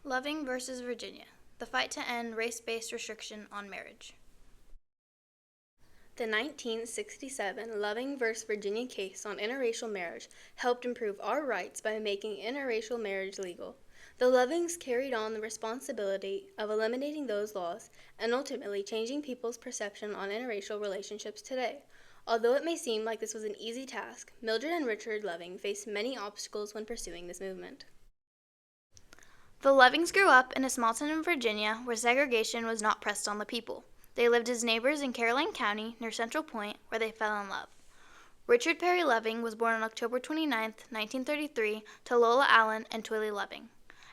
Loving versus Virginia, the fight to end race-based restriction on marriage. The 1967 Loving v. Virginia case on interracial marriage helped improve our rights by making interracial marriage legal. The Lovings carried on the responsibility of eliminating those laws and ultimately changing people's perception on interracial relationships today. Although it may seem like this was an easy task, Mildred and Richard Loving faced many obstacles when pursuing this movement. The Lovings grew up in a small town in Virginia where segregation was not pressed on the people. They lived as neighbors in Caroline County near Central Point, where they fell in love. Richard Perry Loving was born on October 29, 1933, to Lola Allen and Twillie Loving.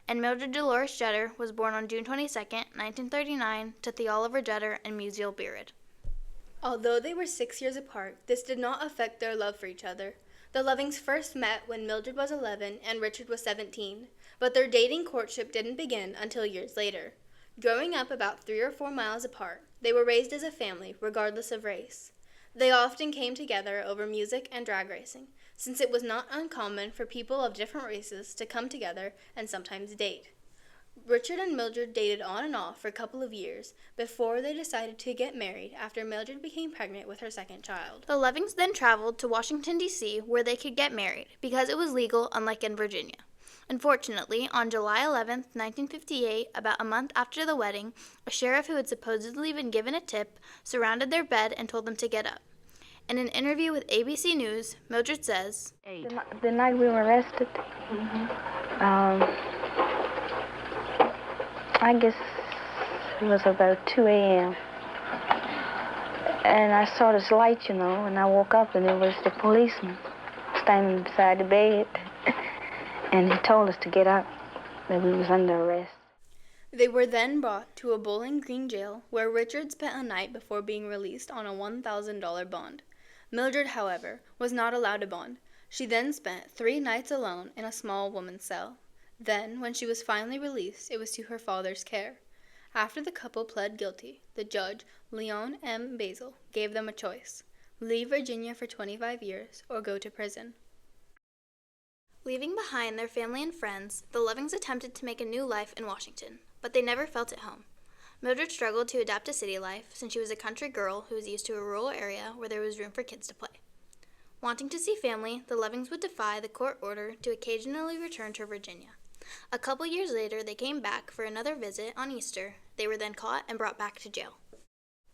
And Mildred Dolores Jeter was born on June 22, 1939, to Theoliver Jeter and Musiel Beard. Although they were 6 years apart, this did not affect their love for each other. The Lovings first met when Mildred was 11 and Richard was 17, but their dating courtship didn't begin until years later. Growing up about 3 or 4 miles apart, they were raised as a family, regardless of race. They often came together over music and drag racing, since it was not uncommon for people of different races to come together and sometimes date. Richard and Mildred dated on and off for a couple of years before they decided to get married after Mildred became pregnant with her second child. The Lovings then traveled to Washington, D.C., where they could get married because it was legal, unlike in Virginia. Unfortunately, on July 11, 1958, about a month after the wedding, a sheriff who had supposedly been given a tip surrounded their bed and told them to get up. In an interview with ABC News, Mildred says, The night we were arrested, I guess it was about 2 a.m. And I saw this light, and I woke up and it was the policeman standing beside the bed. And he told us to get up, that we was under arrest. They were then brought to a Bowling Green jail where Richard spent a night before being released on a $1,000 bond. Mildred, however, was not allowed a bond. She then spent 3 nights alone in a small woman's cell. Then, when she was finally released, it was to her father's care. After the couple pled guilty, the judge, Leon M. Basil, gave them a choice: leave Virginia for 25 years or go to prison. Leaving behind their family and friends, the Lovings attempted to make a new life in Washington, but they never felt at home. Mildred struggled to adapt to city life since she was a country girl who was used to a rural area where there was room for kids to play. Wanting to see family, the Lovings would defy the court order to occasionally return to Virginia. A couple years later, they came back for another visit on Easter. They were then caught and brought back to jail.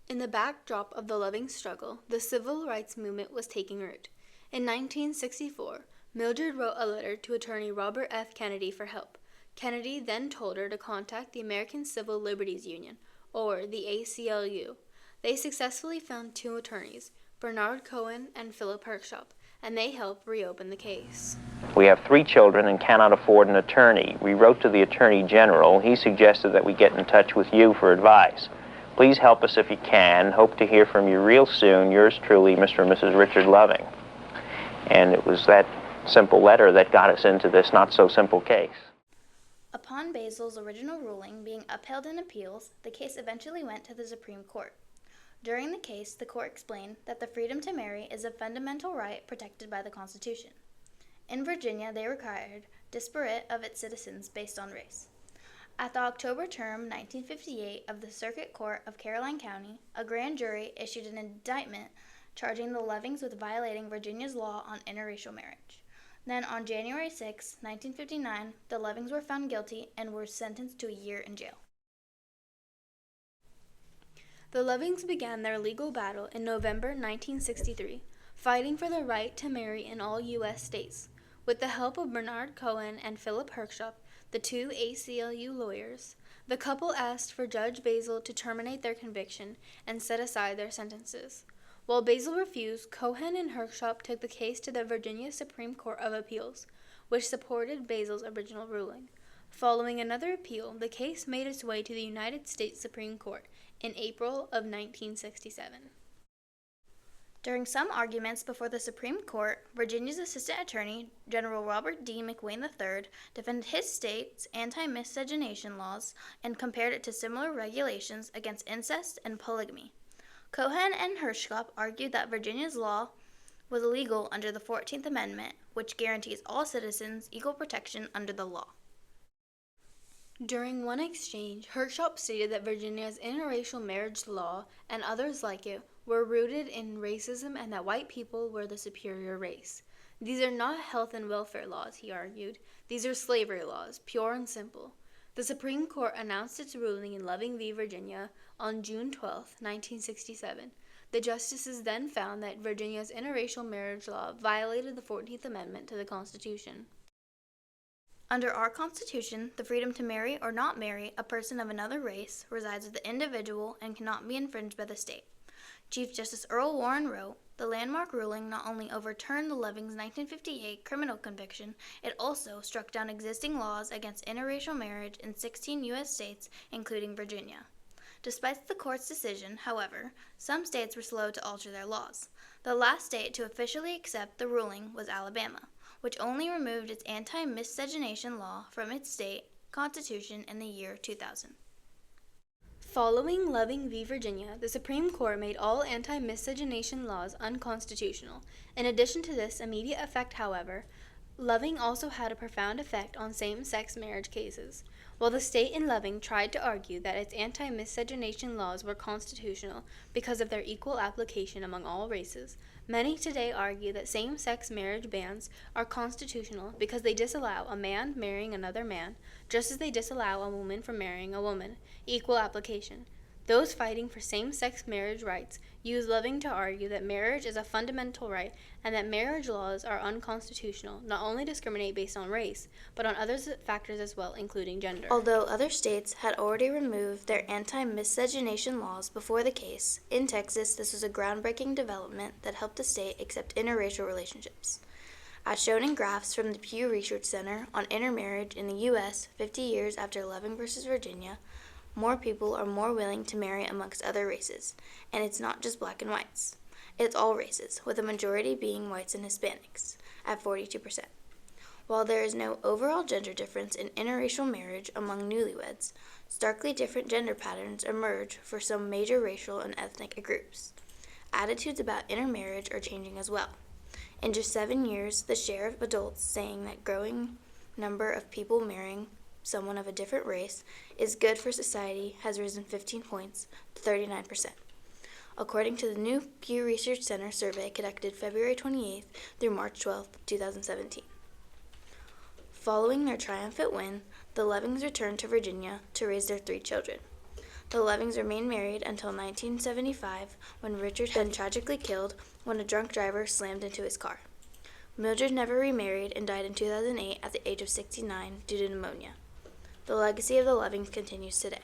In the backdrop of the Lovings' struggle, the civil rights movement was taking root. In 1964, Mildred wrote a letter to attorney Robert F. Kennedy for help. Kennedy then told her to contact the American Civil Liberties Union, or the ACLU. They successfully found 2 attorneys, Bernard Cohen and Philip Herkshop, and they helped reopen the case. We have 3 children and cannot afford an attorney. We wrote to the Attorney General. He suggested that we get in touch with you for advice. Please help us if you can. Hope to hear from you real soon. Yours truly, Mr. and Mrs. Richard Loving. And it was that simple letter that got us into this not-so-simple case. Upon Basil's original ruling being upheld in appeals, the case eventually went to the Supreme Court. During the case, the court explained that the freedom to marry is a fundamental right protected by the Constitution. In Virginia, they required disparate of its citizens based on race. At the October term 1958 of the Circuit Court of Caroline County, a grand jury issued an indictment charging the Lovings with violating Virginia's law on interracial marriage. Then, on January 6, 1959, the Lovings were found guilty and were sentenced to a year in jail. The Lovings began their legal battle in November 1963, fighting for the right to marry in all U.S. states. With the help of Bernard Cohen and Philip Herkshop, the 2 ACLU lawyers, the couple asked for Judge Basil to terminate their conviction and set aside their sentences. While Basil refused, Cohen and Herkshop took the case to the Virginia Supreme Court of Appeals, which supported Basil's original ruling. Following another appeal, the case made its way to the United States Supreme Court in April of 1967. During some arguments before the Supreme Court, Virginia's Assistant Attorney General Robert D. McWane III defended his state's anti-miscegenation laws and compared it to similar regulations against incest and polygamy. Cohen and Herkshop argued that Virginia's law was illegal under the 14th Amendment, which guarantees all citizens equal protection under the law. During one exchange, Herschop stated that Virginia's interracial marriage law and others like it were rooted in racism and that white people were the superior race. These are not health and welfare laws, he argued. These are slavery laws, pure and simple. The Supreme Court announced its ruling in Loving v. Virginia on June 12, 1967. The justices then found that Virginia's interracial marriage law violated the 14th Amendment to the Constitution. Under our Constitution, the freedom to marry or not marry a person of another race resides with the individual and cannot be infringed by the state. Chief Justice Earl Warren wrote, "The landmark ruling not only overturned the Loving's 1958 criminal conviction, it also struck down existing laws against interracial marriage in 16 U.S. states, including Virginia." Despite the court's decision, however, some states were slow to alter their laws. The last state to officially accept the ruling was Alabama, which only removed its anti-miscegenation law from its state constitution in the year 2000. Following Loving v. Virginia, the Supreme Court made all anti-miscegenation laws unconstitutional. In addition to this immediate effect, however, Loving also had a profound effect on same-sex marriage cases. While the state in Loving tried to argue that its anti-miscegenation laws were constitutional because of their equal application among all races, many today argue that same-sex marriage bans are constitutional because they disallow a man marrying another man, just as they disallow a woman from marrying a woman. Equal application. Those fighting for same-sex marriage rights use Loving to argue that marriage is a fundamental right and that marriage laws are unconstitutional, not only discriminate based on race, but on other factors as well, including gender. Although other states had already removed their anti-miscegenation laws before the case, in Texas this was a groundbreaking development that helped the state accept interracial relationships. As shown in graphs from the Pew Research Center on intermarriage in the U.S. 50 years after Loving versus Virginia, more people are more willing to marry amongst other races, and it's not just black and whites. It's all races, with a majority being whites and Hispanics, at 42%. While there is no overall gender difference in interracial marriage among newlyweds, starkly different gender patterns emerge for some major racial and ethnic groups. Attitudes about intermarriage are changing as well. In just 7 years, the share of adults saying that growing number of people marrying someone of a different race is good for society has risen 15 points to 39%, according to the new Pew Research Center survey conducted February 28th through March 12th, 2017. Following their triumphant win, the Lovings returned to Virginia to raise their 3 children. The Lovings remained married until 1975, when Richard had been tragically killed when a drunk driver slammed into his car. Mildred never remarried and died in 2008 at the age of 69 due to pneumonia. The legacy of the Lovings continues today.